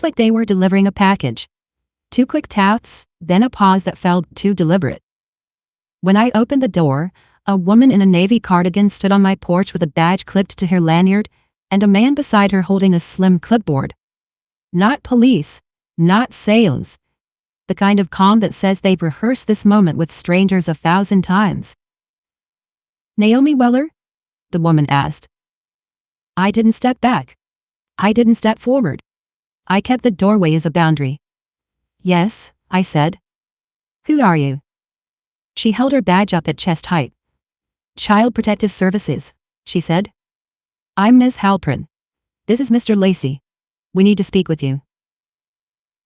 like they were delivering a package. 2 quick taps, then a pause that felt too deliberate. When I opened the door, a woman in a navy cardigan stood on my porch with a badge clipped to her lanyard, and a man beside her holding a slim clipboard. Not police, not sales. The kind of calm that says they've rehearsed this moment with strangers 1,000 times. "Naomi Weller?" the woman asked. I didn't step back. I didn't step forward. I kept the doorway as a boundary. "Yes," I said. "Who are you?" She held her badge up at chest height. "Child Protective Services," she said. "I'm Ms. Halpern. This is Mr. Lacey. We need to speak with you."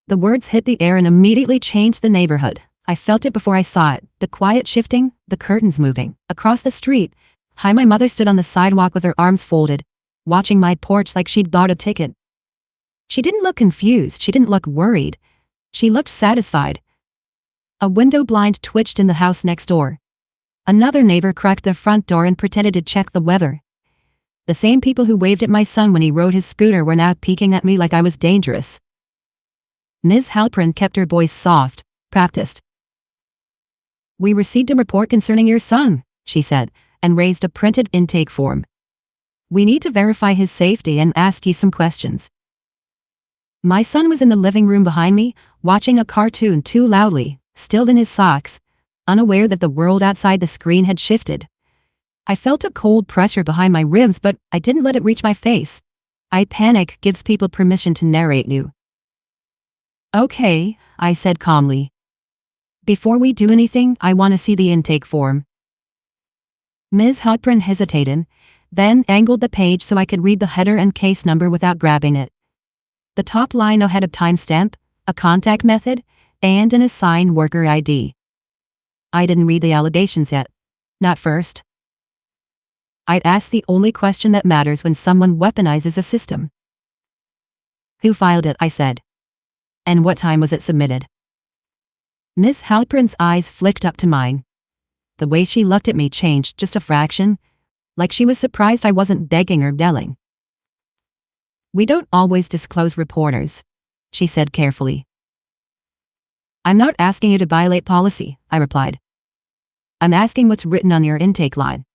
The words hit the air and immediately changed the neighborhood. I felt it before I saw it, the quiet shifting, the curtains moving. Across the street, my mother stood on the sidewalk with her arms folded, watching my porch like she'd bought a ticket. She didn't look confused, she didn't look worried. She looked satisfied. A window blind twitched in the house next door. Another neighbor cracked the front door and pretended to check the weather. The same people who waved at my son when he rode his scooter were now peeking at me like I was dangerous. Ms. Halpern kept her voice soft, practiced. "We received a report concerning your son," she said, and raised a printed intake form. "We need to verify his safety and ask you some questions." My son was in the living room behind me, watching a cartoon too loudly, still in his socks, unaware that the world outside the screen had shifted. I felt a cold pressure behind my ribs, but I didn't let it reach my face. Panic gives people permission to narrate you. "Okay," I said calmly. "Before we do anything, I want to see the intake form." Ms. Halpern hesitated, then angled the page so I could read the header and case number without grabbing it. The top line had a timestamp, a contact method, and an assigned worker ID. I didn't read the allegations yet. Not first. I'd ask the only question that matters when someone weaponizes a system. "Who filed it?" I said. "And what time was it submitted?" Ms. Halpern's eyes flicked up to mine. The way she looked at me changed just a fraction, like she was surprised I wasn't begging or yelling. "We don't always disclose reporters," she said carefully. "I'm not asking you to violate policy," I replied. "I'm asking what's written on your intake line.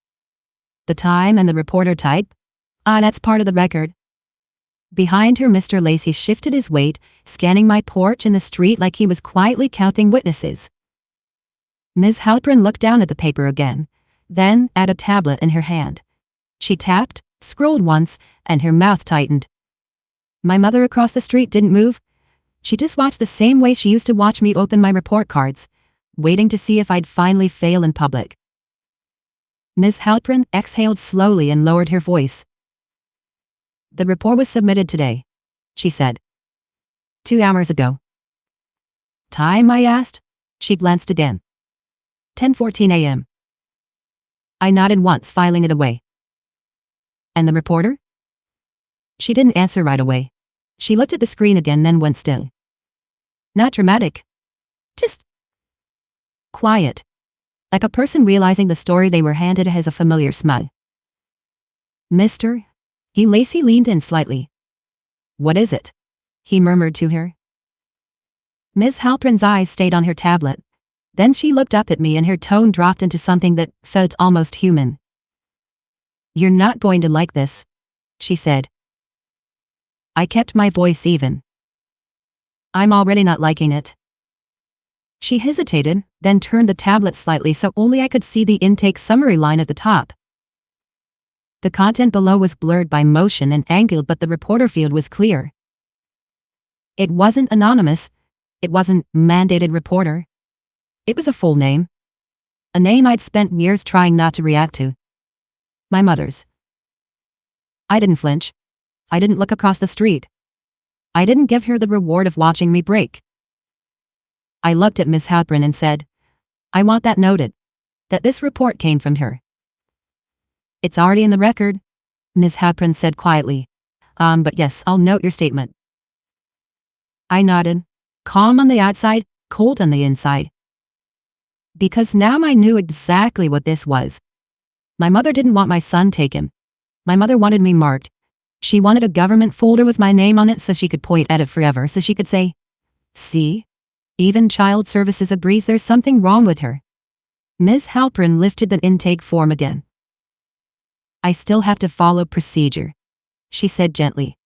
The time and the reporter type? That's part of the record." Behind her, Mr. Lacey shifted his weight, scanning my porch and the street like he was quietly counting witnesses. Ms. Halpern looked down at the paper again, then at a tablet in her hand. She tapped, scrolled once, and her mouth tightened. My mother across the street didn't move. She just watched the same way she used to watch me open my report cards, waiting to see if I'd finally fail in public. Ms. Halpern exhaled slowly and lowered her voice. "The report was submitted today," she said. 2 hours ago." "Time?" I asked. She glanced again. 10:14 a.m. I nodded once, filing it away. "And the reporter?" She didn't answer right away. She looked at the screen again, then went still. Not dramatic. Just quiet. Like a person realizing the story they were handed has a familiar smell. "Mr. Lacey leaned in slightly. "What is it?" he murmured to her. Ms. Halpern's eyes stayed on her tablet. Then she looked up at me and her tone dropped into something that felt almost human. "You're not going to like this," she said. I kept my voice even. "I'm already not liking it." She hesitated, then turned the tablet slightly so only I could see the intake summary line at the top. The content below was blurred by motion and angled, but the reporter field was clear. It wasn't anonymous. It wasn't mandated reporter. It was a full name. A name I'd spent years trying not to react to. My mother's. I didn't flinch. I didn't look across the street. I didn't give her the reward of watching me break. I looked at Ms. Halpern and said, "I want that noted. That this report came from her." "It's already in the record," Ms. Halpern said quietly. But yes, I'll note your statement." I nodded, calm on the outside, cold on the inside. Because now I knew exactly what this was. My mother didn't want my son taken. My mother wanted me marked. She wanted a government folder with my name on it so she could point at it forever, so she could say, "See? Even Child Services agrees there's something wrong with her." Ms. Halpern lifted the intake form again. "I still have to follow procedure," she said gently.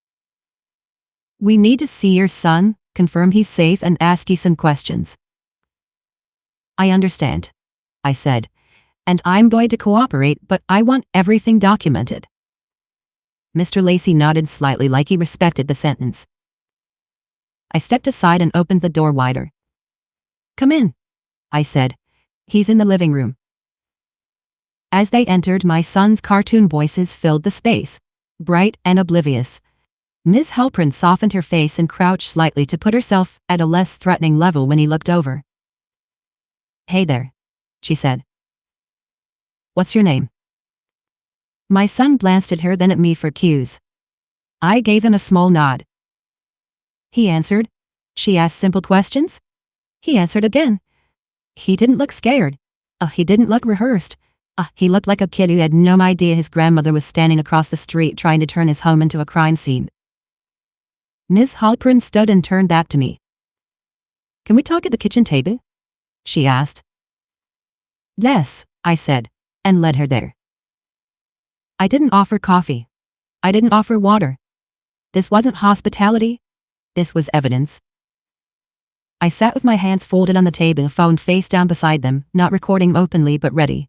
"We need to see your son, confirm he's safe, and ask you some questions." "I understand," I said, "and I'm going to cooperate, but I want everything documented." Mr. Lacey nodded slightly like he respected the sentence. I stepped aside and opened the door wider. "Come in," I said. "He's in the living room." As they entered, my son's cartoon voices filled the space, bright and oblivious. Ms. Halpern softened her face and crouched slightly to put herself at a less threatening level when he looked over. "Hey there," she said. "What's your name?" My son glanced at her, then at me for cues. I gave him a small nod. He answered. She asked simple questions. He answered again. He didn't look scared. He didn't look rehearsed. He looked like a kid who had no idea his grandmother was standing across the street trying to turn his home into a crime scene. Ms. Halpern stood and turned back to me. "Can we talk at the kitchen table?" she asked. "Yes," I said, and led her there. I didn't offer coffee. I didn't offer water. This wasn't hospitality. This was evidence. I sat with my hands folded on the table, phone face down beside them, not recording openly but ready.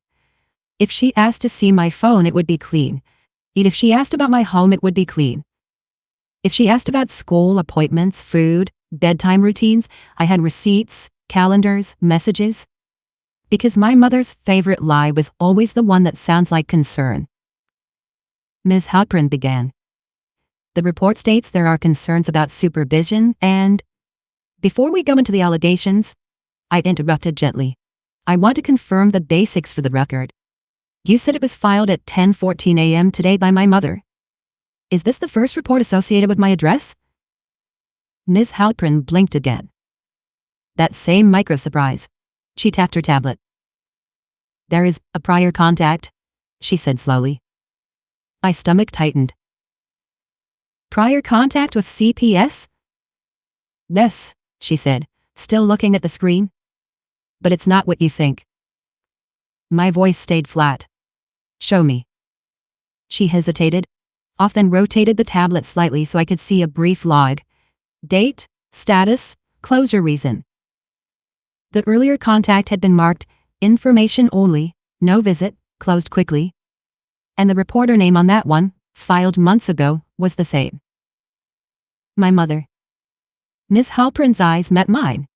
If she asked to see my phone, it would be clean. If she asked about my home, it would be clean. If she asked about school, appointments, food, bedtime routines, I had receipts, calendars, messages. Because my mother's favorite lie was always the one that sounds like concern. Ms. Halpern began. "The report states there are concerns about supervision and—" Before we go into the allegations, I interrupted gently. "I want to confirm the basics for the record. You said it was filed at 10:14 a.m. today by my mother. Is this the first report associated with my address?" Ms. Halpern blinked again. That same micro-surprise. She tapped her tablet. "There is a prior contact," she said slowly. My stomach tightened. "Prior contact with CPS?" "Yes," she said, still looking at the screen. "But it's not what you think." My voice stayed flat. "Show me." She hesitated, then rotated the tablet slightly so I could see a brief log. Date, status, closure reason. The earlier contact had been marked information only, no visit, closed quickly. And the reporter name on that one, filed months ago, was the same. My mother. Ms. Halpern's eyes met mine.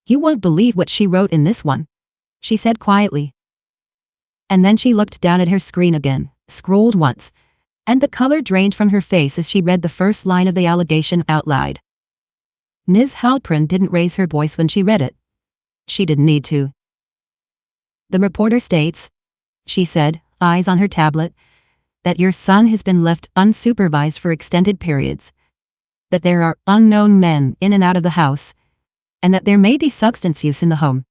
"You won't believe what she wrote in this one," she said quietly. And then she looked down at her screen again, scrolled once, and the color drained from her face as she read the first line of the allegation out loud. Ms. Halpern didn't raise her voice when she read it. She didn't need to. "The reporter states," she said, eyes on her tablet, "that your son has been left unsupervised for extended periods, that there are unknown men in and out of the house, and that there may be substance use in the home."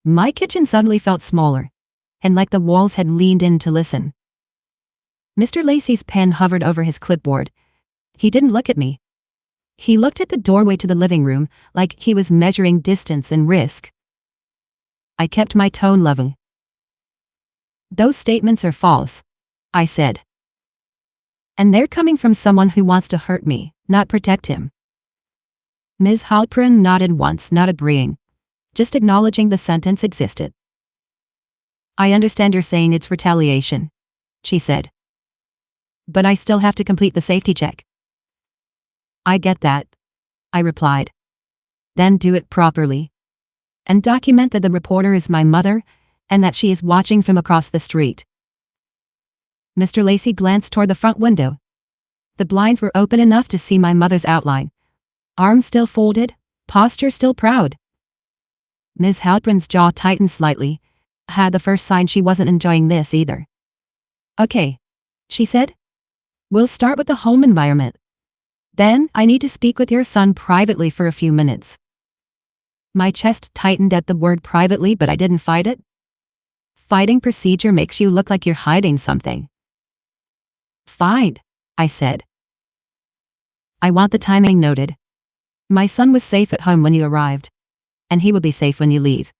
My kitchen suddenly felt smaller, and like the walls had leaned in to listen. Mr. Lacey's pen hovered over his clipboard. He didn't look at me. He looked at the doorway to the living room, like he was measuring distance and risk. I kept my tone level. "Those statements are false," I said. "And they're coming from someone who wants to hurt me, not protect him." Ms. Halpern nodded once, not agreeing, just acknowledging the sentence existed. "I understand you're saying it's retaliation," she said. "But I still have to complete the safety check." "I get that," I replied. "Then do it properly. And document that the reporter is my mother, and that she is watching from across the street." Mr. Lacey glanced toward the front window. The blinds were open enough to see my mother's outline. Arms still folded, posture still proud. Ms. Halpern's jaw tightened slightly, had the first sign she wasn't enjoying this either. "Okay," she said. "We'll start with the home environment. Then I need to speak with your son privately for a few minutes." My chest tightened at the word privately, but I didn't fight it. Fighting procedure makes you look like you're hiding something. Fine, I said. I want the timing noted. My son was safe at home when you arrived. And he will be safe when you leave.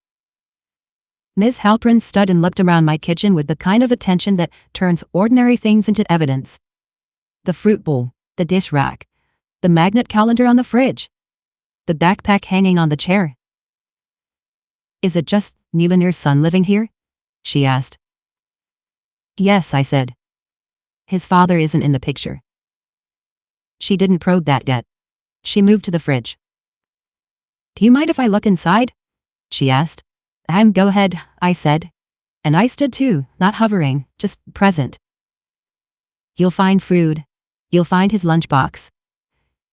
Ms. Halpern stood and looked around my kitchen with the kind of attention that turns ordinary things into evidence. The fruit bowl, the dish rack, the magnet calendar on the fridge, the backpack hanging on the chair. Is it just you and your son living here? She asked. Yes, I said. His father isn't in the picture. She didn't probe that yet. She moved to the fridge. Do you mind if I look inside? She asked. Go ahead, I said. And I stood too, not hovering, just present. You'll find food. You'll find his lunchbox.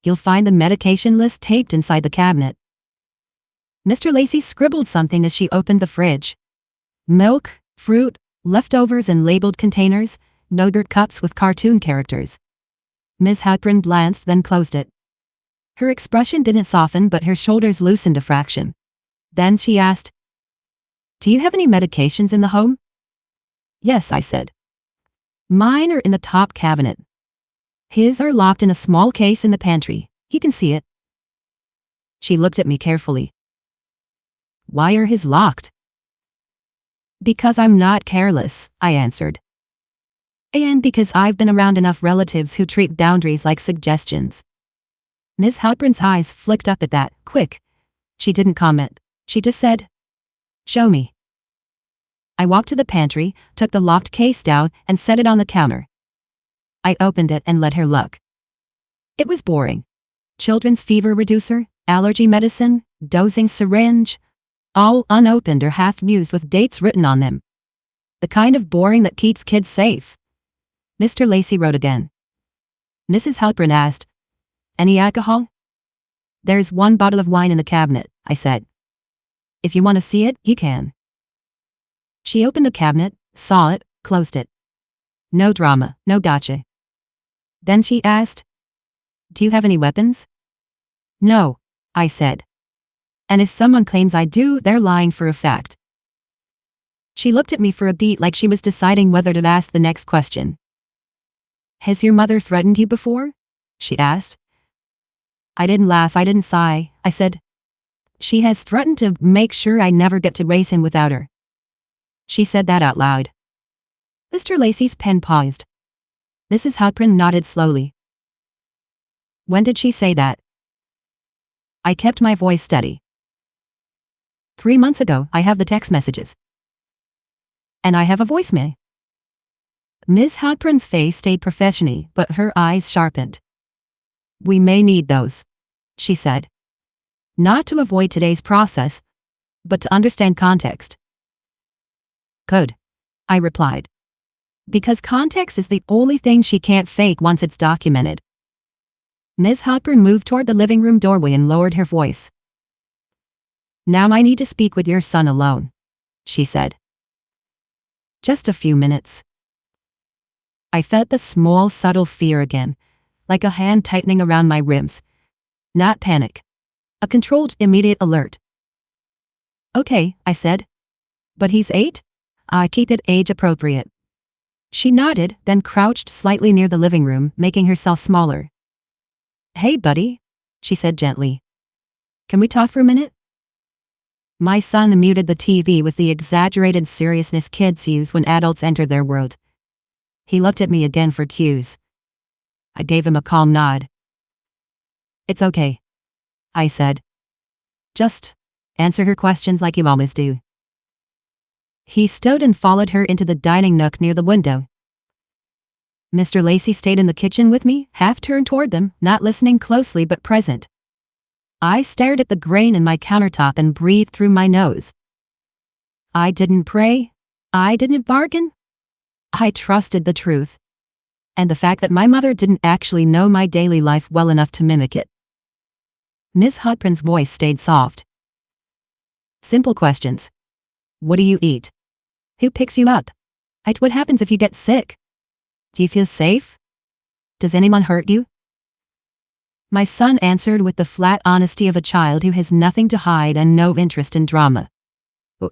You'll find the medication list taped inside the cabinet. Mr. Lacey scribbled something as she opened the fridge. Milk, fruit, leftovers in labeled containers, yogurt cups with cartoon characters. Ms. Halpern glanced, then closed it. Her expression didn't soften, but her shoulders loosened a fraction. Then she asked, Do you have any medications in the home? Yes, I said. Mine are in the top cabinet. His are locked in a small case in the pantry. He can see it. She looked at me carefully. Why are his locked? Because I'm not careless, I answered. And because I've been around enough relatives who treat boundaries like suggestions. Ms. Halpern's eyes flicked up at that, quick. She didn't comment. She just said, Show me. I walked to the pantry, took the locked case down, and set it on the counter. I opened it and let her look. It was boring. Children's fever reducer, allergy medicine, dosing syringe, all unopened or half-used with dates written on them. The kind of boring that keeps kids safe. Mr. Lacey wrote again. Mrs. Halpern asked, Any alcohol? There's one bottle of wine in the cabinet, I said. If you want to see it, you can. She opened the cabinet, saw it, closed it. No drama, no gotcha. Then she asked, Do you have any weapons? No, I said. And if someone claims I do, they're lying for a fact. She looked at me for a beat like she was deciding whether to ask the next question. Has your mother threatened you before? She asked. I didn't laugh, I didn't sigh, I said. She has threatened to make sure I never get to raise him without her. She said that out loud. Mr. Lacey's pen paused. Mrs. Halpern nodded slowly. When did she say that? I kept my voice steady. 3 months ago, I have the text messages. And I have a voicemail. Ms. Halpern's face stayed professional, but her eyes sharpened. We may need those, she said. Not to avoid today's process, but to understand context. Good, I replied. Because context is the only thing she can't fake once it's documented. Ms. Halpern moved toward the living room doorway and lowered her voice. Now I need to speak with your son alone, she said. Just a few minutes. I felt the small, subtle fear again, like a hand tightening around my ribs. Not panic. A controlled, immediate alert. Okay, I said. But he's 8? I keep it age appropriate. She nodded, then crouched slightly near the living room, making herself smaller. Hey, buddy, she said gently. Can we talk for a minute? My son muted the TV with the exaggerated seriousness kids use when adults enter their world. He looked at me again for cues. I gave him a calm nod. It's okay, I said. Just answer her questions like you always do. He stood and followed her into the dining nook near the window. Mr. Lacey stayed in the kitchen with me, half turned toward them, not listening closely but present. I stared at the grain in my countertop and breathed through my nose. I didn't pray. I didn't bargain. I trusted the truth. And the fact that my mother didn't actually know my daily life well enough to mimic it. Miss Halpern's voice stayed soft. Simple questions. What do you eat? Who picks you up? What happens if you get sick? Do you feel safe? Does anyone hurt you? My son answered with the flat honesty of a child who has nothing to hide and no interest in drama.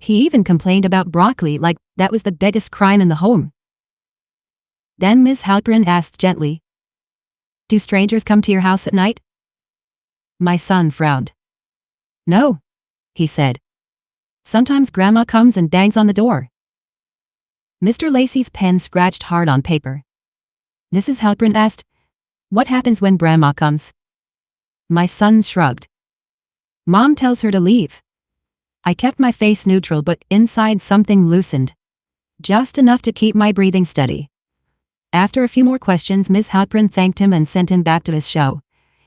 He even complained about broccoli like that was the biggest crime in the home. Then Miss Halpern asked gently, "Do strangers come to your house at night?" My son frowned. "No," he said. "Sometimes Grandma comes and bangs on the door." Mr. Lacey's pen scratched hard on paper. Mrs. Halpern asked, "What happens when Grandma comes?" My son shrugged. "Mom tells her to leave." I kept my face neutral, but inside something loosened. Just enough to keep my breathing steady. After a few more questions, Ms. Halpern thanked him and sent him back to his show.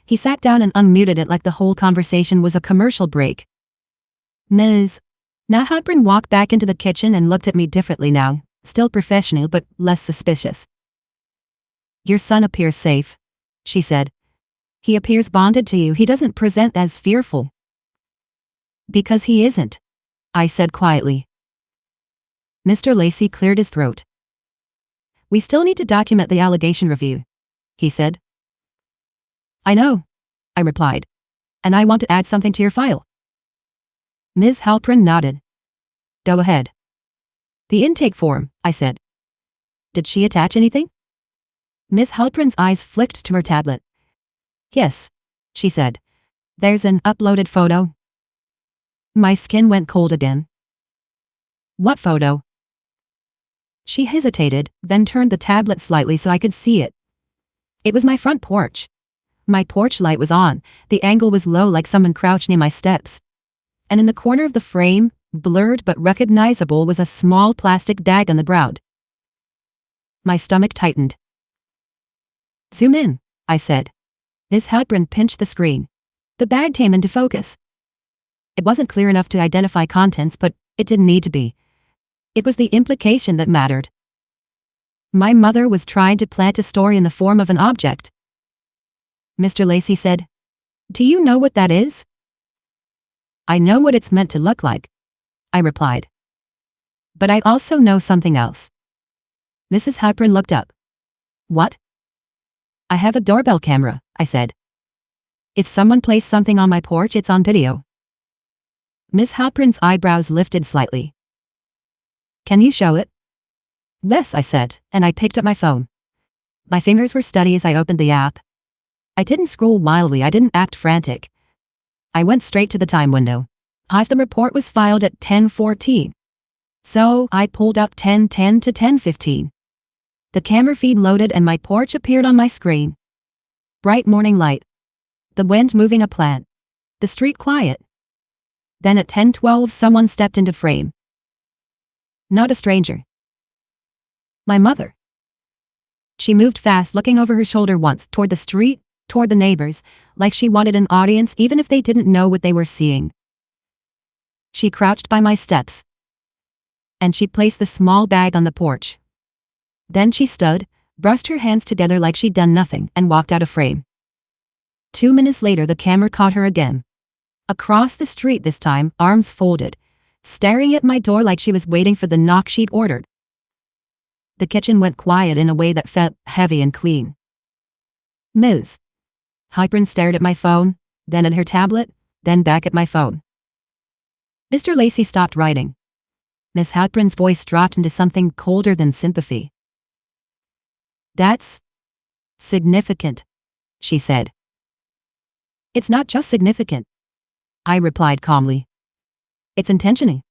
He sat down and unmuted it like the whole conversation was a commercial break. Ms. Halpern walked back into the kitchen and looked at me differently now, still professional but less suspicious. "Your son appears safe," she said. "He appears bonded to you. He doesn't present as fearful." "Because he isn't," I said quietly. Mr. Lacey cleared his throat. "We still need to document the allegation review," he said. "I know," I replied. "And I want to add something to your file." Ms. Halpern nodded. "Go ahead." "The intake form," I said. "Did she attach anything?" Ms. Halpern's eyes flicked to her tablet. "Yes," she said. "There's an uploaded photo." My skin went cold again. "What photo?" She hesitated, then turned the tablet slightly so I could see it. It was my front porch. My porch light was on, the angle was low like someone crouched near my steps. And in the corner of the frame, blurred but recognizable, was a small plastic bag on the ground. My stomach tightened. "Zoom in," I said. Ms. Halpern pinched the screen. The bag came into focus. It wasn't clear enough to identify contents, but it didn't need to be. It was the implication that mattered. My mother was trying to plant a story in the form of an object. Mr. Lacey said, "Do you know what that is?" "I know what it's meant to look like," I replied. "But I also know something else." Mrs. Halpern looked up. "What?" "I have a doorbell camera," I said. "If someone placed something on my porch, it's on video." Ms. Halpern's eyebrows lifted slightly. "Can you show it?" "Yes," I said, and I picked up my phone. My fingers were steady as I opened the app. I didn't scroll wildly, I didn't act frantic. I went straight to the time window. The report was filed at 10:14. So I pulled up 10:10 to 10:15. The camera feed loaded and my porch appeared on my screen. Bright morning light. The wind moving a plant. The street quiet. Then at 10:12 someone stepped into frame. Not a stranger. My mother. She moved fast, looking over her shoulder once, toward the street, toward the neighbors, like she wanted an audience even if they didn't know what they were seeing. She crouched by my steps. And she placed the small bag on the porch. Then she stood, brushed her hands together like she'd done nothing, and walked out of frame. 2 minutes later the camera caught her again. Across the street this time, arms folded, staring at my door like she was waiting for the knock she'd ordered. The kitchen went quiet in a way that felt heavy and clean. Ms. Halpern stared at my phone, then at her tablet, then back at my phone. Mr. Lacey stopped writing. Ms. Halpern's voice dropped into something colder than sympathy. "That's significant," she said. "It's not just significant," I replied calmly. "It's intentional."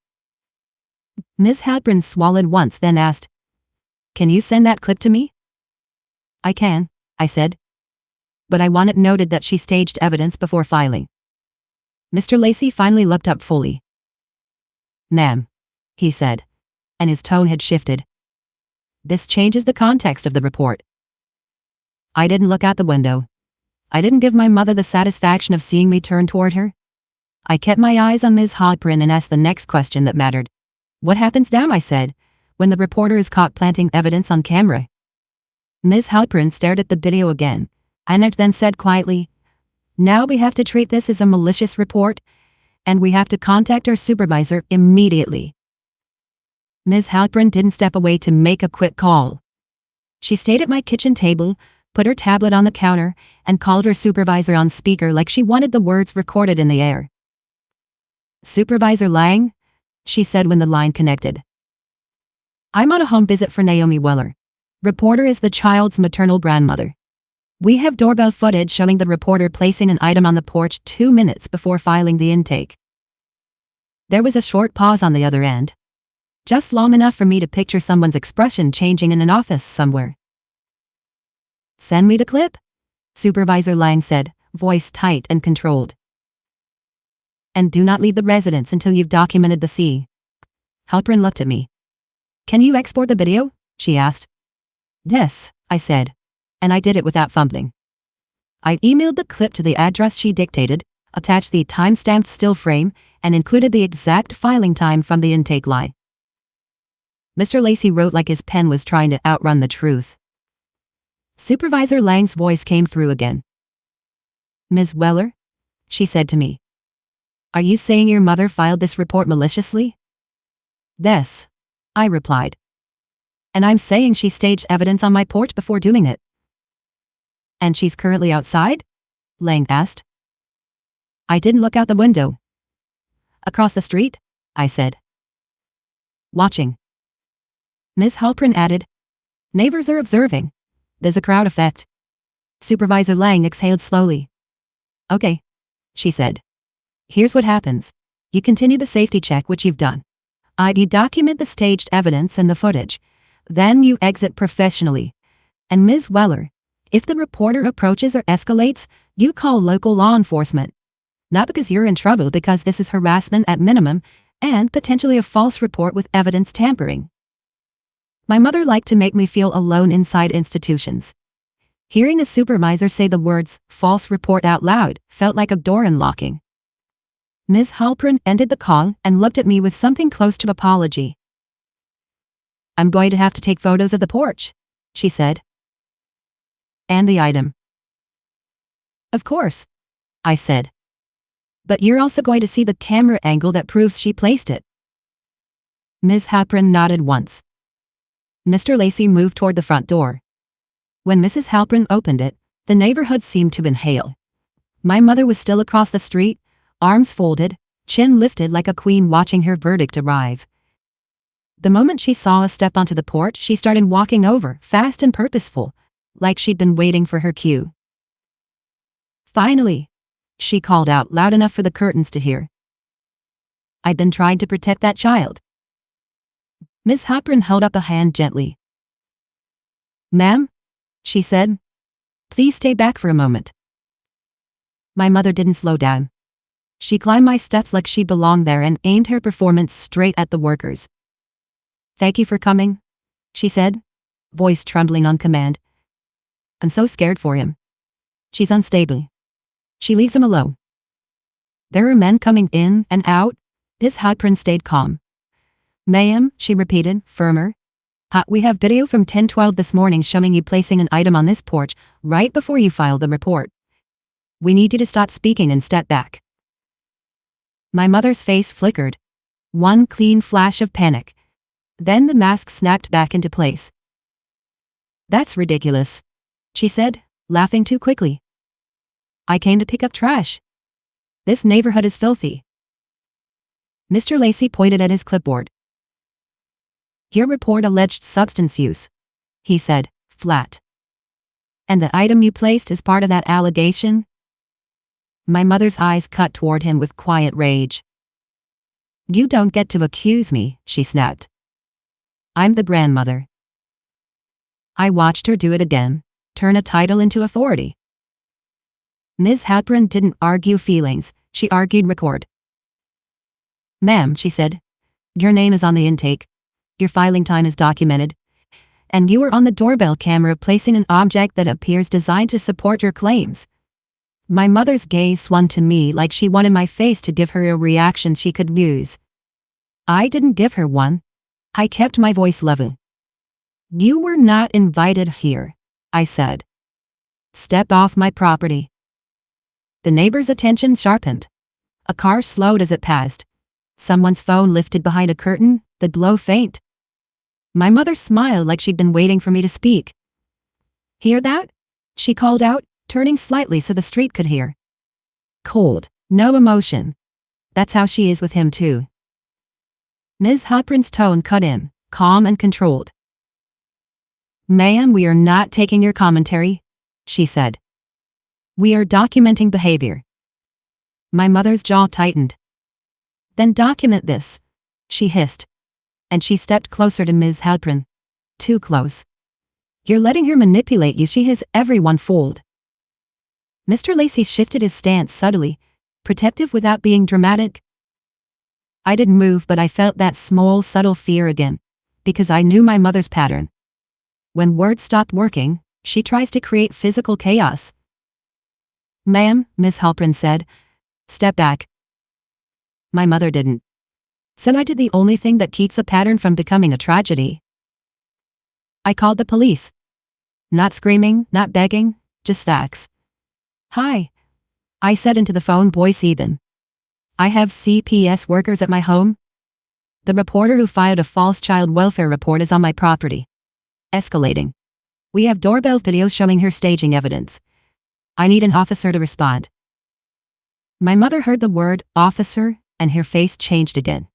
Ms. Halpern swallowed once, then asked, "Can you send that clip to me?" "I can," I said. "But I want it noted that she staged evidence before filing." Mr. Lacey finally looked up fully. "Ma'am," he said, and his tone had shifted. "This changes the context of the report." I didn't look out the window. I didn't give my mother the satisfaction of seeing me turn toward her. I kept my eyes on Ms. Halpern and asked the next question that mattered. "What happens now," I said, "when the reporter is caught planting evidence on camera?" Ms. Halpern stared at the video again, and then said quietly, "Now we have to treat this as a malicious report, and we have to contact our supervisor immediately." Ms. Halpern didn't step away to make a quick call. She stayed at my kitchen table, put her tablet on the counter, and called her supervisor on speaker like she wanted the words recorded in the air. "Supervisor Lang?" she said when the line connected. "I'm on a home visit for Naomi Weller. Reporter is the child's maternal grandmother. We have doorbell footage showing the reporter placing an item on the porch 2 minutes before filing the intake. There was a short pause on the other end. Just long enough for me to picture someone's expression changing in an office somewhere. "Send me the clip," Supervisor Lang said, voice tight and controlled. "And do not leave the residence until you've documented the C." Halpern looked at me. "Can you export the video?" she asked. "Yes," I said. And I did it without fumbling. I emailed the clip to the address she dictated, attached the time-stamped still frame, and included the exact filing time from the intake line. Mr. Lacey wrote like his pen was trying to outrun the truth. Supervisor Lang's voice came through again. "Ms. Weller?" she said to me. "Are you saying your mother filed this report maliciously?" "Yes," I replied. "And I'm saying she staged evidence on my porch before doing it." "And she's currently outside?" Lang asked. I didn't look out the window. "Across the street?" I said. "Watching." Ms. Halpern added, "Neighbors are observing. There's a crowd effect." Supervisor Lang exhaled slowly. "Okay," she said. "Here's what happens. You continue the safety check, which you've done. You document the staged evidence and the footage. Then you exit professionally. And Ms. Weller, if the reporter approaches or escalates, you call local law enforcement. Not because you're in trouble, because this is harassment at minimum, and potentially a false report with evidence tampering." My mother liked to make me feel alone inside institutions. Hearing a supervisor say the words, "false report" out loud, felt like a door unlocking. Ms. Halpern ended the call and looked at me with something close to apology. "I'm going to have to take photos of the porch," she said. "And the item." "Of course," I said. "But you're also going to see the camera angle that proves she placed it." Ms. Halpern nodded once. Mr. Lacey moved toward the front door. When Mrs. Halpern opened it, the neighborhood seemed to inhale. My mother was still across the street, arms folded, chin lifted like a queen watching her verdict arrive. The moment she saw us step onto the porch, she started walking over, fast and purposeful, like she'd been waiting for her cue. "Finally," she called out loud enough for the curtains to hear. "I'd been trying to protect that child." Miss Halpern held up a hand gently. "Ma'am," she said, "please stay back for a moment." My mother didn't slow down. She climbed my steps like she belonged there and aimed her performance straight at the workers. "Thank you for coming," she said, voice trembling on command. "I'm so scared for him. She's unstable. She leaves him alone." There are men coming in and out. Miss Halpern stayed calm. "Ma'am," she repeated, firmer. "We have video from 10:12 this morning showing you placing an item on this porch right before you filed the report. We need you to stop speaking and step back." My mother's face flickered. One clean flash of panic. Then the mask snapped back into place. "That's ridiculous," she said, laughing too quickly. "I came to pick up trash. This neighborhood is filthy." Mr. Lacey pointed at his clipboard. "Your report alleged substance use," he said, flat. "And the item you placed is part of that allegation?" My mother's eyes cut toward him with quiet rage. "You don't get to accuse me," she snapped. "I'm the grandmother." I watched her do it again, turn a title into authority. Ms. Halpern didn't argue feelings, she argued record. "Ma'am," she said, "your name is on the intake. Your filing time is documented. And you were on the doorbell camera placing an object that appears designed to support your claims." My mother's gaze swung to me like she wanted my face to give her a reaction she could use. I didn't give her one. I kept my voice level. "You were not invited here," I said. "Step off my property." The neighbor's attention sharpened. A car slowed as it passed. Someone's phone lifted behind a curtain, the glow faint. My mother smiled like she'd been waiting for me to speak. "Hear that?" she called out, turning slightly so the street could hear. Cold, no emotion. That's how she is with him too. Ms. Halpern's tone cut in, calm and controlled. Ma'am, we are not taking your commentary, she said. We are documenting behavior. My mother's jaw tightened. Then document this, she hissed. And she stepped closer to Ms. Halprin. Too close. You're letting her manipulate you. She has everyone fooled. Mr. Lacey shifted his stance subtly, protective without being dramatic. I didn't move, but I felt that small, subtle fear again, because I knew my mother's pattern. When words stopped working, she tries to create physical chaos. Ma'am, Miss Halprin said, step back. My mother didn't. So I did the only thing that keeps a pattern from becoming a tragedy. I called the police. Not screaming, not begging, just facts. Hi, I said into the phone voice even. I have CPS workers at my home. The reporter who filed a false child welfare report is on my property. Escalating. We have doorbell video showing her staging evidence. I need an officer to respond. My mother heard the word officer and her face changed again.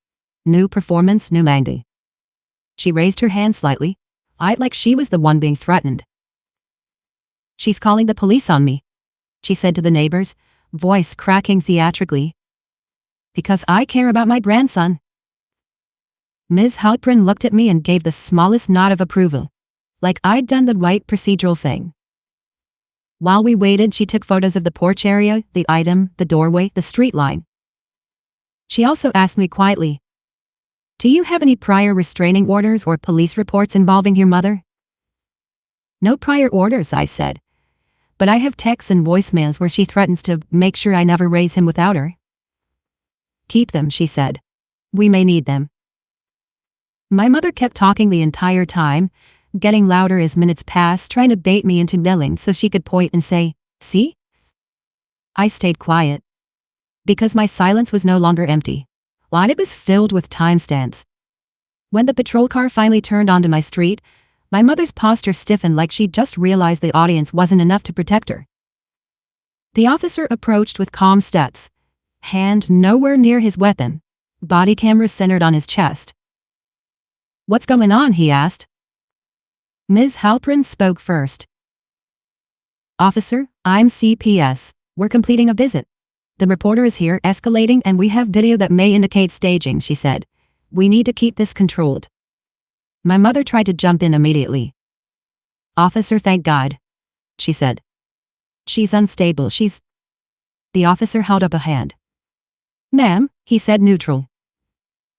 New performance, new Mandy. She raised her hand slightly, eyed like she was the one being threatened. She's calling the police on me, she said to the neighbors, voice cracking theatrically. Because I care about my grandson. Ms. Halprin looked at me and gave the smallest nod of approval, like I'd done the right procedural thing. While we waited, she took photos of the porch area, the item, the doorway, the street line. She also asked me quietly, do you have any prior restraining orders or police reports involving your mother? No prior orders, I said. But I have texts and voicemails where she threatens to make sure I never raise him without her. Keep them, she said. We may need them. My mother kept talking the entire time, getting louder as minutes passed, trying to bait me into yelling so she could point and say, see? I stayed quiet. Because my silence was no longer empty. It was filled with timestamps. When the patrol car finally turned onto my street, my mother's posture stiffened like she'd just realized the audience wasn't enough to protect her. The officer approached with calm steps, hand nowhere near his weapon, body camera centered on his chest. What's going on? He asked. Ms. Halprin spoke first. Officer, I'm CPS. We're completing a visit. The reporter is here escalating and we have video that may indicate staging, she said. We need to keep this controlled. My mother tried to jump in immediately. Officer, thank God, she said. She's unstable, The officer held up a hand. Ma'am, he said neutral.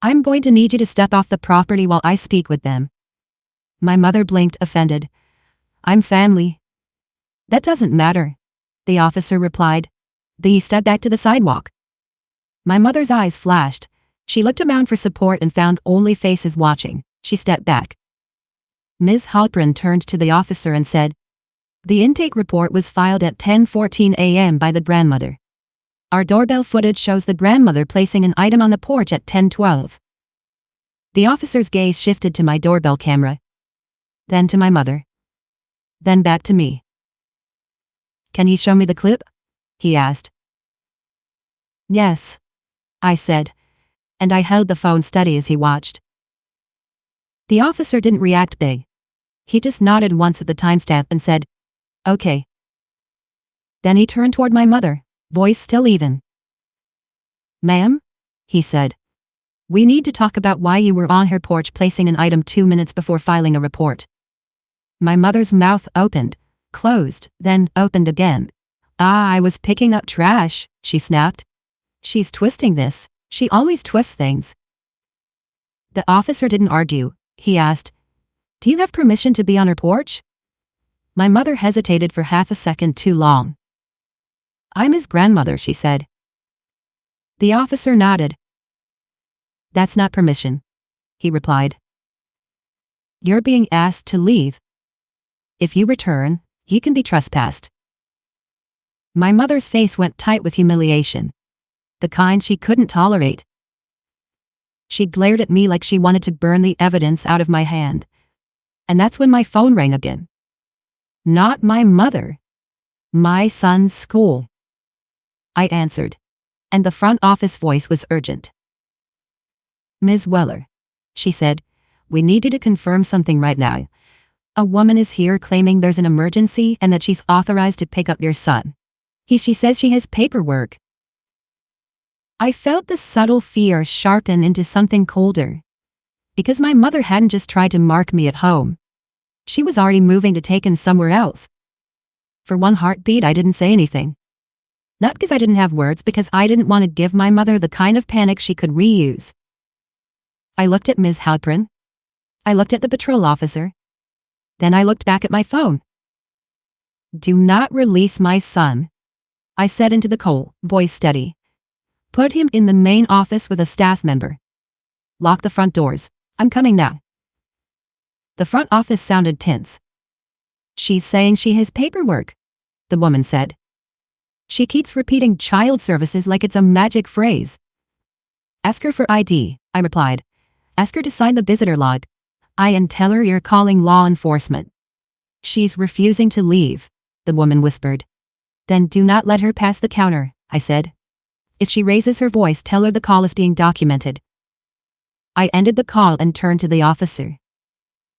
I'm going to need you to step off the property while I speak with them. My mother blinked, offended. I'm family. That doesn't matter, the officer replied. He stepped back to the sidewalk. My mother's eyes flashed. She looked around for support and found only faces watching. She stepped back. Ms. Halprin turned to the officer and said, the intake report was filed at 10:14 a.m. by the grandmother. Our doorbell footage shows the grandmother placing an item on the porch at 10:12. The officer's gaze shifted to my doorbell camera. Then to my mother. Then back to me. Can you show me the clip? He asked. Yes, I said, and I held the phone steady as he watched. The officer didn't react big. He just nodded once at the timestamp and said, okay. Then he turned toward my mother, voice still even. Ma'am, he said, we need to talk about why you were on her porch placing an item 2 minutes before filing a report. My mother's mouth opened, closed, then opened again. I was picking up trash, she snapped. She's twisting this. She always twists things. The officer didn't argue. He asked, do you have permission to be on her porch? My mother hesitated for half a second too long. I'm his grandmother, she said. The officer nodded. That's not permission, he replied. You're being asked to leave. If you return, you can be trespassed. My mother's face went tight with humiliation. The kind she couldn't tolerate. She glared at me like she wanted to burn the evidence out of my hand. And that's when my phone rang again. Not my mother. My son's school. I answered. And the front office voice was urgent. Ms. Weller, she said, we need you to confirm something right now. A woman is here claiming there's an emergency and that she's authorized to pick up your son. She says she has paperwork. I felt the subtle fear sharpen into something colder. Because my mother hadn't just tried to mark me at home. She was already moving to take him somewhere else. For one heartbeat, I didn't say anything. Not because I didn't have words, because I didn't want to give my mother the kind of panic she could reuse. I looked at Ms. Halprin. I looked at the patrol officer. Then I looked back at my phone. Do not release my son, I said into the coal, voice steady. Put him in the main office with a staff member. Lock the front doors. I'm coming now. The front office sounded tense. She's saying she has paperwork, the woman said. She keeps repeating child services like it's a magic phrase. Ask her for ID, I replied. Ask her to sign the visitor log. And tell her you're calling law enforcement. She's refusing to leave, the woman whispered. Then do not let her pass the counter, I said. If she raises her voice, tell her the call is being documented. I ended the call and turned to the officer.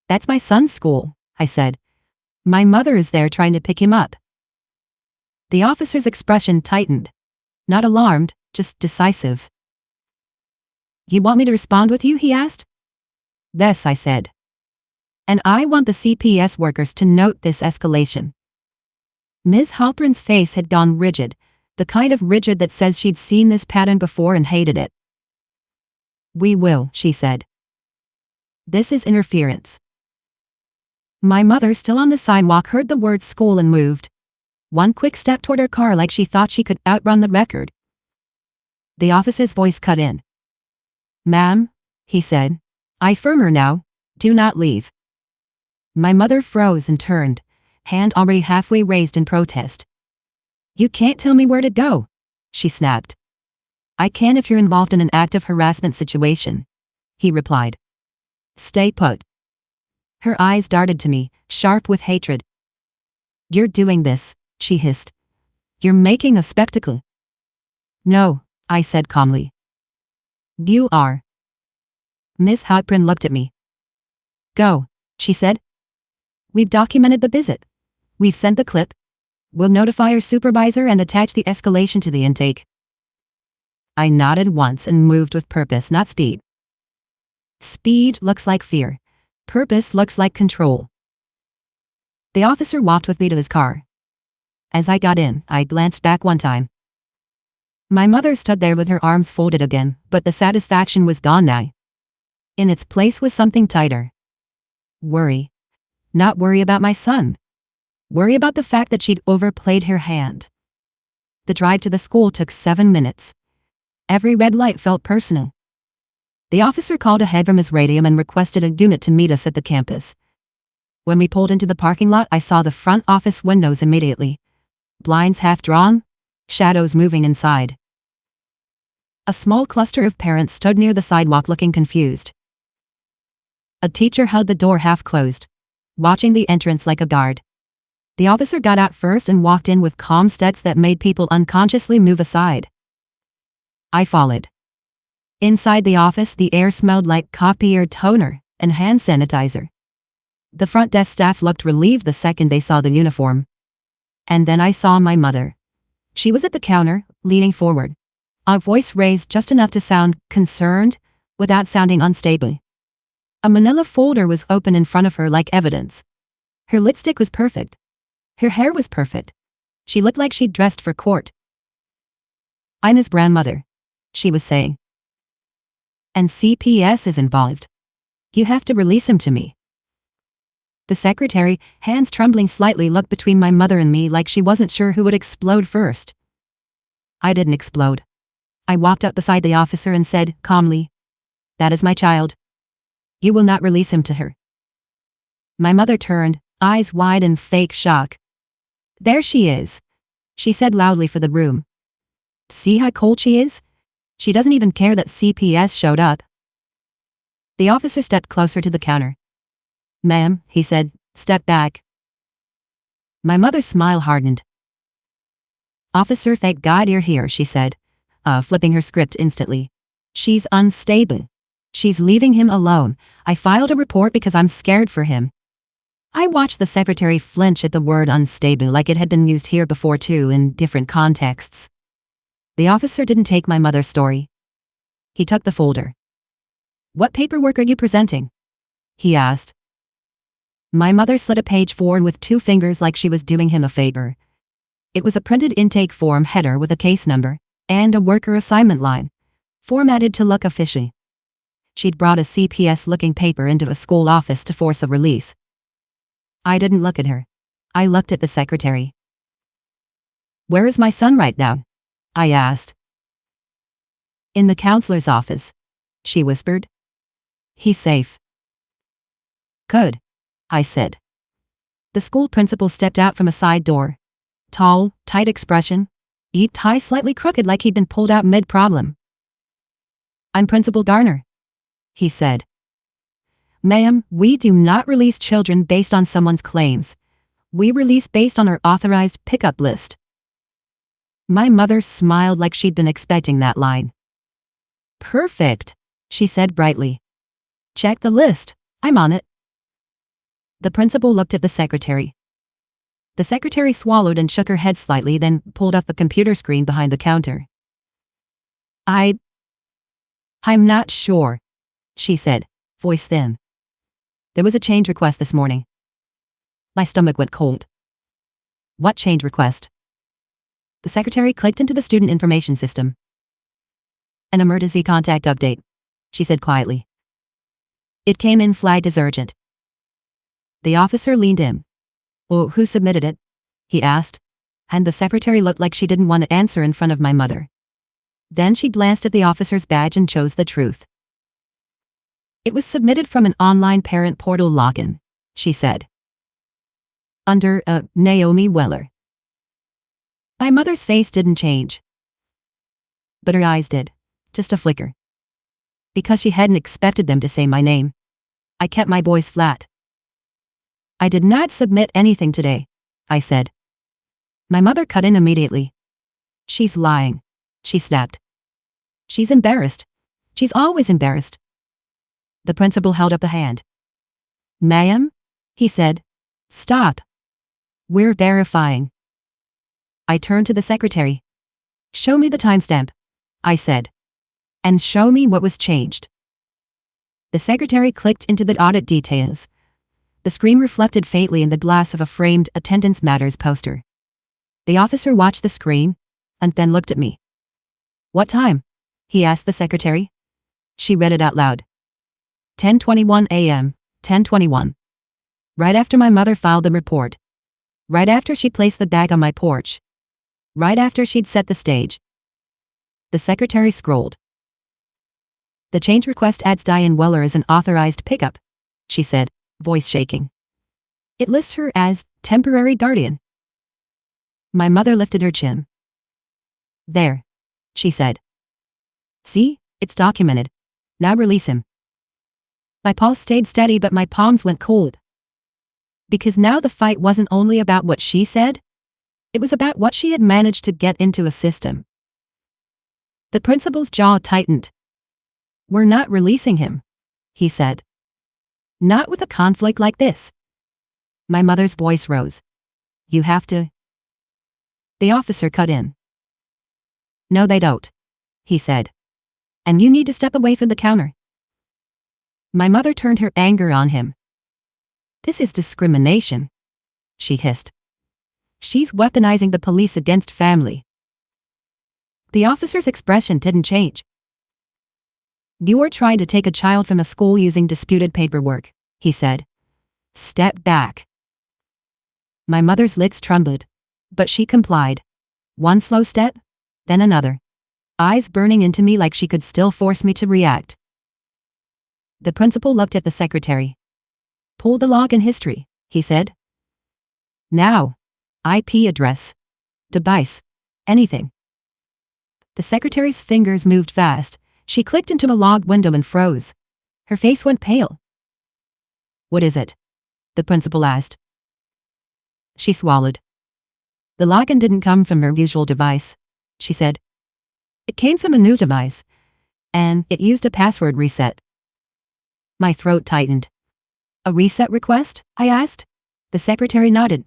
That's my son's school, I said. My mother is there trying to pick him up. The officer's expression tightened. Not alarmed, just decisive. You want me to respond with you, he asked. Yes, I said. And I want the CPS workers to note this escalation. Ms. Halprin's face had gone rigid, the kind of rigid that says she'd seen this pattern before and hated it. We will, she said. This is interference. My mother, still on the sidewalk, heard the word school and moved. One quick step toward her car like she thought she could outrun the record. The officer's voice cut in. Ma'am, he said. I firmer now. Do not leave. My mother froze and turned, hand already halfway raised in protest. You can't tell me where to go, she snapped. I can if you're involved in an active harassment situation, he replied. Stay put. Her eyes darted to me, sharp with hatred. You're doing this, she hissed. You're making a spectacle. No, I said calmly. You are. Ms. Halprin looked at me. Go, she said. We've documented the visit. We've sent the clip. We'll notify our supervisor and attach the escalation to the intake. I nodded once and moved with purpose, not speed. Speed looks like fear. Purpose looks like control. The officer walked with me to his car. As I got in, I glanced back one time. My mother stood there with her arms folded again, but the satisfaction was gone now. In its place was something tighter. Worry. Not worry about my son. Worry about the fact that she'd overplayed her hand. The drive to the school took 7 minutes. Every red light felt personal. The officer called ahead from his radio and requested a unit to meet us at the campus. When we pulled into the parking lot, I saw the front office windows immediately. Blinds half drawn, shadows moving inside. A small cluster of parents stood near the sidewalk looking confused. A teacher held the door half closed, watching the entrance like a guard. The officer got out first and walked in with calm steps that made people unconsciously move aside. I followed. Inside the office, the air smelled like copier toner and hand sanitizer. The front desk staff looked relieved the second they saw the uniform. And then I saw my mother. She was at the counter, leaning forward. Her voice raised just enough to sound concerned, without sounding unstable. A manila folder was open in front of her like evidence. Her lipstick was perfect. Her hair was perfect. She looked like she'd dressed for court. I'm his grandmother, she was saying. And CPS is involved. You have to release him to me. The secretary, hands trembling slightly, looked between my mother and me like she wasn't sure who would explode first. I didn't explode. I walked up beside the officer and said, calmly, "That is my child. You will not release him to her." My mother turned, eyes wide in fake shock. "There she is," she said loudly for the room. "See how cold she is? She doesn't even care that CPS showed up." The officer stepped closer to the counter. "Ma'am," he said, "step back." My mother's smile hardened. "Officer, thank God you're here," she said, flipping her script instantly. "She's unstable. She's leaving him alone. I filed a report because I'm scared for him." I watched the secretary flinch at the word unstable like it had been used here before too in different contexts. The officer didn't take my mother's story. He took the folder. "What paperwork are you presenting?" he asked. My mother slid a page forward with 2 fingers like she was doing him a favor. It was a printed intake form header with a case number and a worker assignment line, formatted to look official. She'd brought a CPS-looking paper into a school office to force a release. I didn't look at her. I looked at the secretary. "Where is my son right now?" I asked. "In the counselor's office," she whispered. "He's safe." "Good," I said. The school principal stepped out from a side door. Tall, tight expression, tie slightly crooked like he'd been pulled out mid-problem. "I'm Principal Garner," he said. "Ma'am, we do not release children based on someone's claims. We release based on our authorized pickup list." My mother smiled like she'd been expecting that line. "Perfect," she said brightly. "Check the list. I'm on it." The principal looked at the secretary. The secretary swallowed and shook her head slightly, then pulled up a computer screen behind the counter. I'm not sure," she said, voice thin. "There was a change request this morning." My stomach went cold. "What change request?" The secretary clicked into the student information system. "An emergency contact update," she said quietly. "It came in flagged as urgent." The officer leaned in. "Oh, who submitted it?" he asked, and the secretary looked like she didn't want to answer in front of my mother. Then she glanced at the officer's badge and chose the truth. "It was submitted from an online parent portal login," she said. "Under Naomi Weller." My mother's face didn't change. But her eyes did. Just a flicker. Because she hadn't expected them to say my name, I kept my voice flat. "I did not submit anything today," I said. My mother cut in immediately. "She's lying," she snapped. "She's embarrassed. She's always embarrassed." The principal held up a hand. "Ma'am," he said. "Stop. We're verifying." I turned to the secretary. "Show me the timestamp," I said. "And show me what was changed." The secretary clicked into the audit details. The screen reflected faintly in the glass of a framed Attendance Matters poster. The officer watched the screen, and then looked at me. "What time?" he asked the secretary. She read it out loud. 10:21 a.m., 10:21. Right after my mother filed the report. Right after she placed the bag on my porch. Right after she'd set the stage. The secretary scrolled. "The change request adds Diane Weller as an authorized pickup," she said, voice shaking. "It lists her as temporary guardian." My mother lifted her chin. "There," she said. "See, it's documented. Now release him." My pulse stayed steady, but my palms went cold. Because now the fight wasn't only about what she said, it was about what she had managed to get into a system. The principal's jaw tightened. "We're not releasing him," he said. "Not with a conflict like this." My mother's voice rose. "You have to." The officer cut in. "No, they don't," he said. "And you need to step away from the counter." My mother turned her anger on him. "This is discrimination," she hissed. "She's weaponizing the police against family." The officer's expression didn't change. "You are trying to take a child from a school using disputed paperwork," he said. "Step back." My mother's lips trembled, but she complied. One slow step, then another. Eyes burning into me like she could still force me to react. The principal looked at the secretary. "Pull the login history," he said. "Now. IP address. Device. Anything." The secretary's fingers moved fast. She clicked into a log window and froze. Her face went pale. "What is it?" the principal asked. She swallowed. "The login didn't come from her usual device," she said. "It came from a new device, and it used a password reset." My throat tightened. "A reset request?" I asked. The secretary nodded.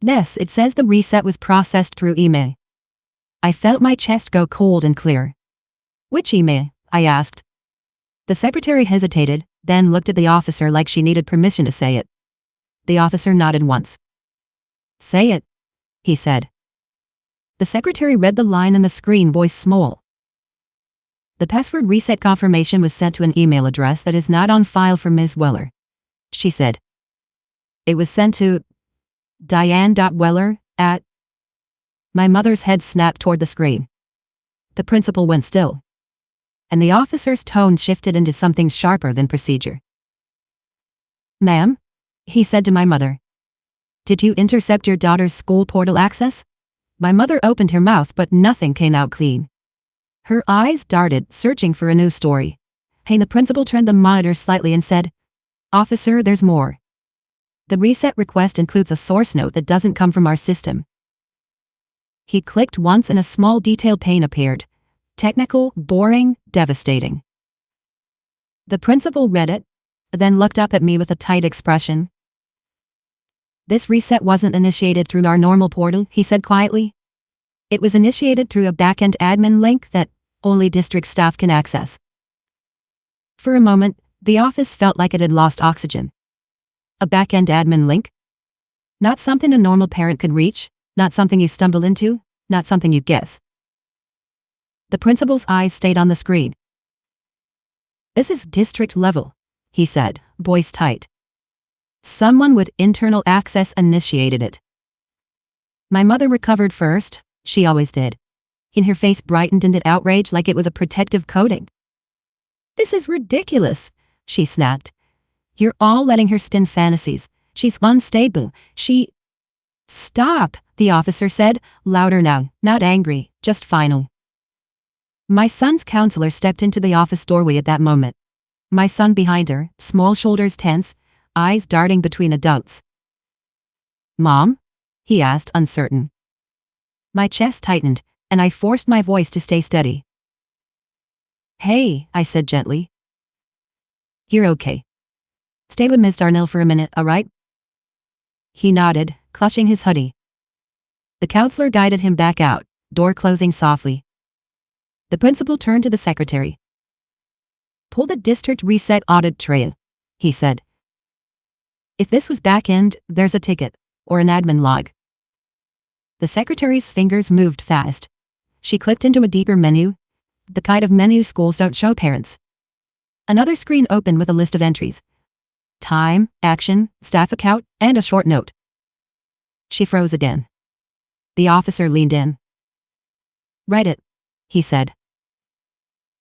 Yes, it says the reset was processed through email. I felt my chest go cold and clear. Which email? I asked. The secretary hesitated, then looked at the officer like she needed permission to say it. The officer nodded once. Say it, he said. The secretary read the line in the screen, voice small. The password reset confirmation was sent to an email address that is not on file for Ms. Weller, she said. It was sent to Diane.Weller at... My mother's head snapped toward the screen. The principal went still, and the officer's tone shifted into something sharper than procedure. Ma'am, he said to my mother. Did you intercept your daughter's school portal access? My mother opened her mouth, but nothing came out clean. Her eyes darted, searching for a new story. Hey, the principal turned the monitor slightly and said, Officer, there's more. The reset request includes a source note that doesn't come from our system. He clicked once and a small detail pane appeared. Technical, boring, devastating. The principal read it, then looked up at me with a tight expression. This reset wasn't initiated through our normal portal, he said quietly. It was initiated through a back-end admin link that only district staff can access. For a moment, the office felt like it had lost oxygen. A back-end admin link? Not something a normal parent could reach, not something you stumble into, not something you guess. The principal's eyes stayed on the screen. This is district level, he said, voice tight. Someone with internal access initiated it. My mother recovered first, she always did. In her face brightened into outrage like it was a protective coating. This is ridiculous, she snapped. You're all letting her spin fantasies. She's unstable. Stop, the officer said, louder now, not angry, just final. My son's counselor stepped into the office doorway at that moment. My son behind her, small shoulders tense, eyes darting between adults. Mom? He asked, uncertain. My chest tightened, and I forced my voice to stay steady. Hey, I said gently. You're okay. Stay with Ms. Darnell for a minute, all right? He nodded, clutching his hoodie. The counselor guided him back out, door closing softly. The principal turned to the secretary. Pull the district reset audit trail, he said. If this was back-end, there's a ticket, or an admin log. The secretary's fingers moved fast. She clicked into a deeper menu, the kind of menu schools don't show parents. Another screen opened with a list of entries. Time, action, staff account, and a short note. She froze again. The officer leaned in. Write it, he said.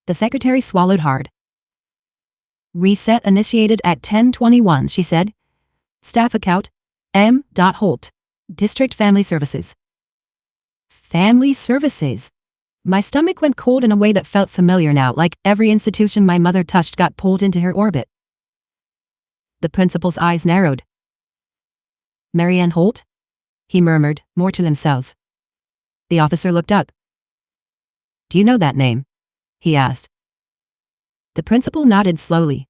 The secretary swallowed hard. Reset initiated at 10:21, she said. Staff account, M. Holt. District Family Services. Family Services. My stomach went cold in a way that felt familiar now, like every institution my mother touched got pulled into her orbit. The principal's eyes narrowed. Marianne Holt? He murmured, more to himself. The officer looked up. Do you know that name? He asked. The principal nodded slowly.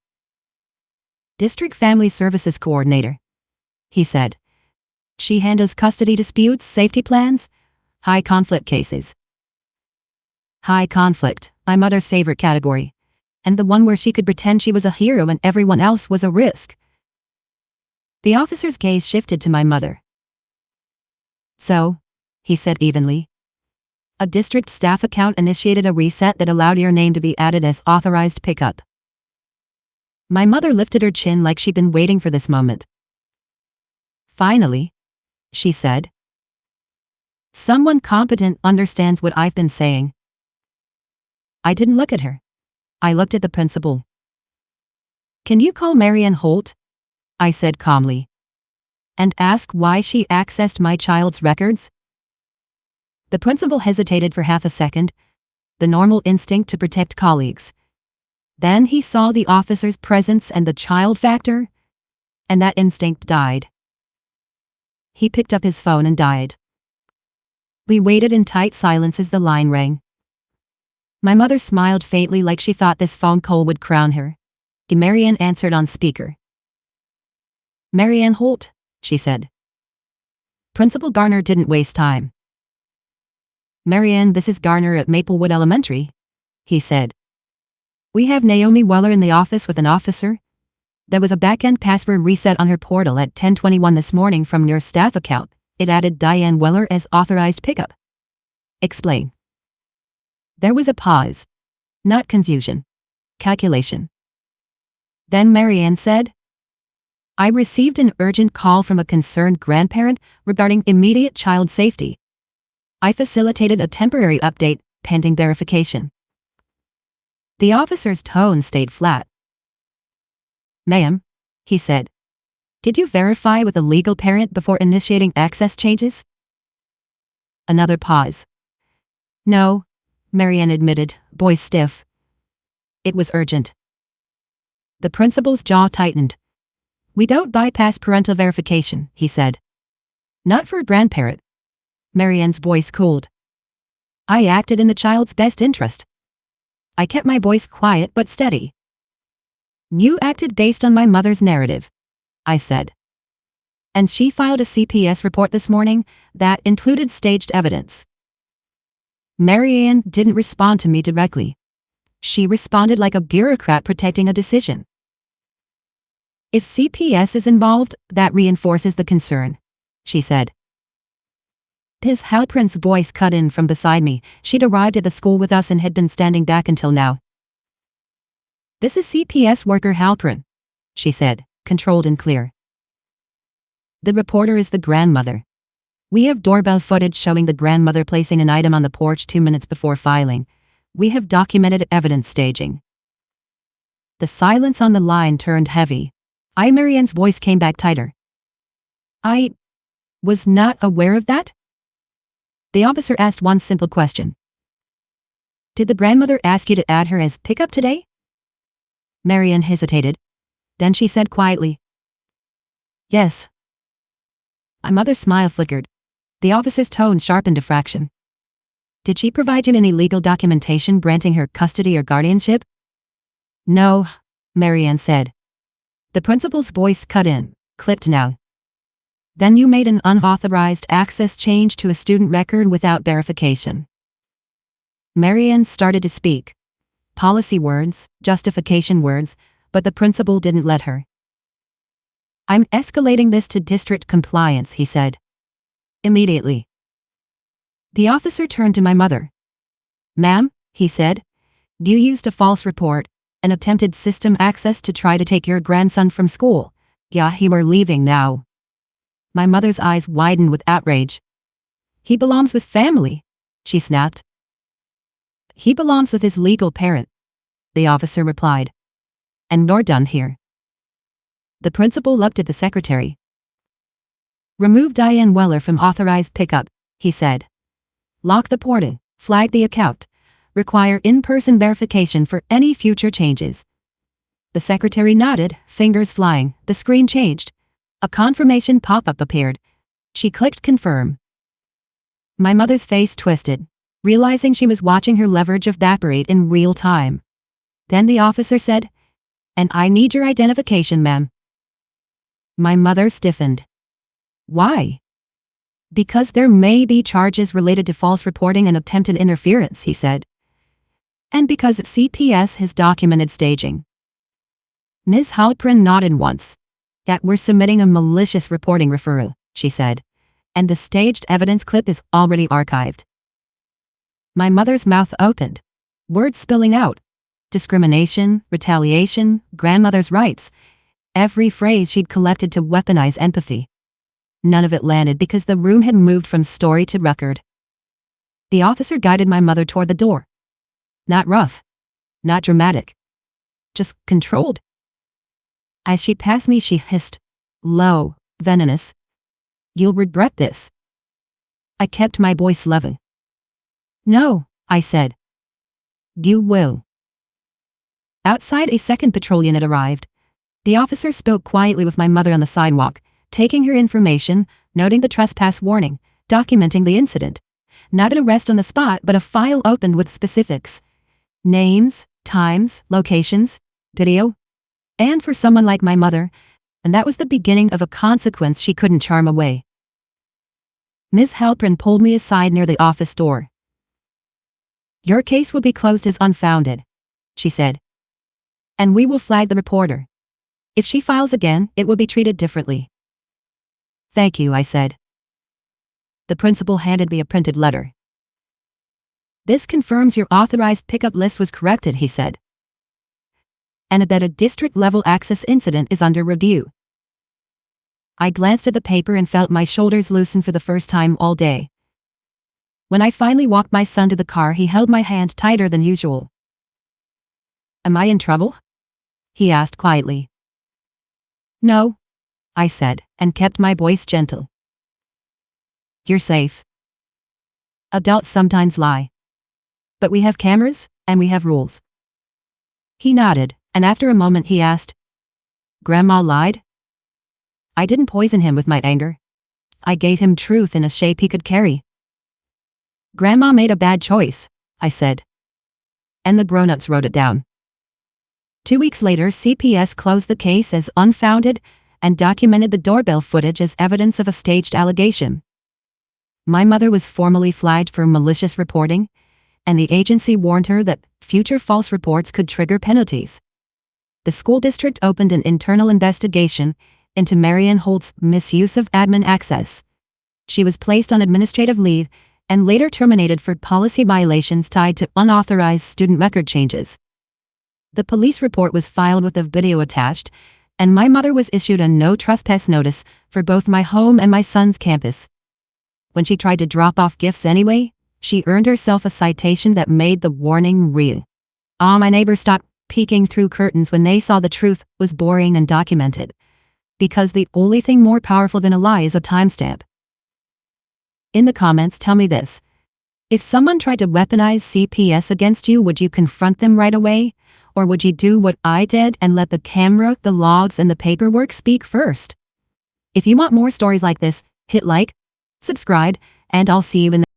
District Family Services Coordinator, he said. She handles custody disputes, safety plans, high conflict cases. High conflict, my mother's favorite category, and the one where she could pretend she was a hero and everyone else was a risk. The officer's gaze shifted to my mother. So, he said evenly, a district staff account initiated a reset that allowed your name to be added as authorized pickup. My mother lifted her chin like she'd been waiting for this moment. Finally, she said. Someone competent understands what I've been saying. I didn't look at her. I looked at the principal. Can you call Marianne Holt? I said calmly. And ask why she accessed my child's records? The principal hesitated for half a second, the normal instinct to protect colleagues. Then he saw the officer's presence and the child factor, and that instinct died. He picked up his phone and dialed. We waited in tight silence as the line rang. My mother smiled faintly like she thought this phone call would crown her. Marianne answered on speaker. Marianne Holt, she said. Principal Garner didn't waste time. "Marianne, this is Garner at Maplewood Elementary," he said. "We have Naomi Weller in the office with an officer. There was a back-end password reset on her portal at 10:21 this morning from your staff account. It added Diane Weller as authorized pickup." "Explain." There was a pause. Not confusion. Calculation. Then Marianne said, "I received an urgent call from a concerned grandparent regarding immediate child safety. I facilitated a temporary update, pending verification." The officer's tone stayed flat. "Ma'am," he said, "did you verify with a legal parent before initiating access changes?" Another pause. "No," Marianne admitted, voice stiff. "It was urgent." The principal's jaw tightened. "We don't bypass parental verification," he said. "Not for a grandparent." Marianne's voice cooled. "I acted in the child's best interest. I kept my voice quiet but steady." "You acted based on my mother's narrative," I said. "And she filed a CPS report this morning that included staged evidence." Marianne didn't respond to me directly. She responded like a bureaucrat protecting a decision. "If CPS is involved, that reinforces the concern," she said. Ms. Halprin's voice cut in from beside me. She'd arrived at the school with us and had been standing back until now. "This is CPS worker Halprin," she said, controlled and clear. "The reporter is the grandmother. We have doorbell footage showing the grandmother placing an item on the porch 2 minutes before filing. We have documented evidence staging." The silence on the line turned heavy. Marianne's voice came back tighter. "I was not aware of that?" The officer asked one simple question. "Did the grandmother ask you to add her as pickup today?" Marianne hesitated. Then she said quietly, "Yes." My mother's smile flickered. The officer's tone sharpened a fraction. "Did she provide you any legal documentation granting her custody or guardianship?" "No," Marianne said. The principal's voice cut in, clipped now. "Then you made an unauthorized access change to a student record without verification." Marianne started to speak. Policy words, justification words, but the principal didn't let her. "I'm escalating this to district compliance," he said. "Immediately." The officer turned to my mother. "Ma'am," he said, "you used a false report, an attempted system access to try to take your grandson from school. Yeah, he were leaving now." My mother's eyes widened with outrage. "He belongs with family," she snapped. "He belongs with his legal parent," the officer replied. "And you're done here." The principal looked at the secretary. "Remove Diane Weller from authorized pickup," he said. "Lock the portal, flag the account, require in-person verification for any future changes." The secretary nodded, fingers flying. The screen changed. A confirmation pop-up appeared. She clicked confirm. My mother's face twisted, realizing she was watching her leverage evaporate in real time. Then the officer said, "And I need your identification, ma'am." My mother stiffened. "Why?" "Because there may be charges related to false reporting and attempted interference," he said. "And because CPS has documented staging." Ms. Halprin nodded once. "That we're submitting a malicious reporting referral," she said. "And the staged evidence clip is already archived." My mother's mouth opened. Words spilling out. Discrimination, retaliation, grandmother's rights. Every phrase she'd collected to weaponize empathy. None of it landed because the room had moved from story to record. The officer guided my mother toward the door. Not rough. Not dramatic. Just controlled. As she passed me, she hissed, low, venomous, "You'll regret this." I kept my voice level. "No," I said. "You will." Outside, a second patrol unit arrived. The officer spoke quietly with my mother on the sidewalk, taking her information, noting the trespass warning, documenting the incident. Not an arrest on the spot, but a file opened with specifics. Names, times, locations, video. And for someone like my mother, and that was the beginning of a consequence she couldn't charm away. Ms. Halprin pulled me aside near the office door. "Your case will be closed as unfounded," she said. "And we will flag the reporter. If she files again, it will be treated differently." "Thank you," I said. The principal handed me a printed letter. "This confirms your authorized pickup list was corrected," he said, "and that a district-level access incident is under review." I glanced at the paper and felt my shoulders loosen for the first time all day. When I finally walked my son to the car, he held my hand tighter than usual. "Am I in trouble?" he asked quietly. "No," I said, and kept my voice gentle. "You're safe. Adults sometimes lie. But we have cameras, and we have rules." He nodded, and after a moment he asked, "Grandma lied?" "I didn't poison him with my anger. I gave him truth in a shape he could carry." "Grandma made a bad choice," I said. And the grown-ups wrote it down. 2 weeks later, CPS closed the case as unfounded and documented the doorbell footage as evidence of a staged allegation. My mother was formally flagged for malicious reporting, and the agency warned her that future false reports could trigger penalties. The school district opened an internal investigation into Marian Holt's misuse of admin access. She was placed on administrative leave and later terminated for policy violations tied to unauthorized student record changes. The police report was filed with a video attached, and my mother was issued a no trespass notice for both my home and my son's campus. When she tried to drop off gifts anyway, she earned herself a citation that made the warning real. My neighbors stopped peeking through curtains when they saw the truth was boring and documented. Because the only thing more powerful than a lie is a timestamp. In the comments, tell me this. If someone tried to weaponize CPS against you, would you confront them right away? Or would you do what I did and let the camera, the logs, and the paperwork speak first? If you want more stories like this, hit like, subscribe, and I'll see you in the